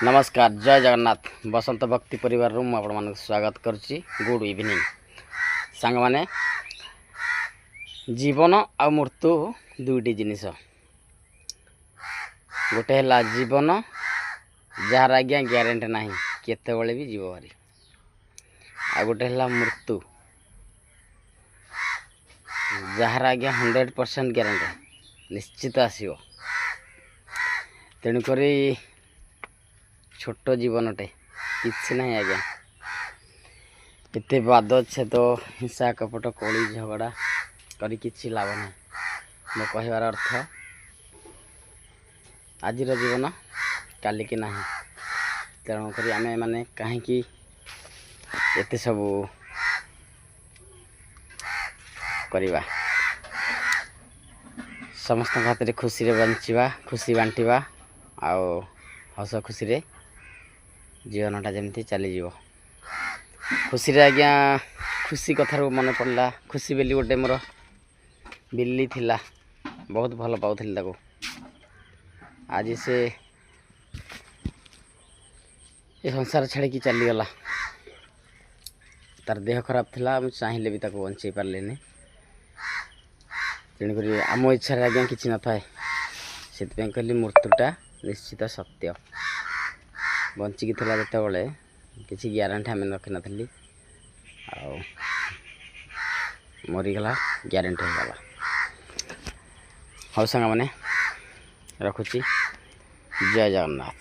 नमस्कार जय जगन्नाथ बसंत भक्ति परिवार रू आपण स्वागत करुच्ची। गुड इवनिंग सांग माने जीवन आ मृत्यु दुईटी जिनिस गोटे है जीवन जार आज्ञा ग्यारेंटी ना केत भी जीव भारी आ गोटे है मृत्यु जार आज्ञा 100% ग्यारेंटी निश्चित आसो। तेणुक छोट जीवनटे किसी ना आज्ञा एते बाद छेद हिंसा कपट कली झगड़ा करी किसी लाभ ना। मो कहबार अर्थ आज जीवन काली की ना। तेणुक आम मैंने कहीं एत सब करवा समस्त हाथ में खुशी रे बंचवा खुशी बांटवा आओ हस खुशी रे जीवनटा जमी चलीज खुशी रे आज्ञा खुशी कथार मन पड़ा। खुशी बेली गोटे मोर बिल्ली थिला बहुत भल पाऊली ताको आज से ये संसार छाड़ी की चलीगला। तार देह खराब थिला मुझे चाहिए भी ताको बंचे पारे। तेणुक आम इच्छा आज्ञा कि न थाए से कहली मृत्युटा निश्चित सत्य। बंचिकी थी जिते किसी ग्यारंटी आम रखी नी मरीगला ग्यारंटी होगला। हाँ सांग मैंने रखुची जय जगन्नाथ।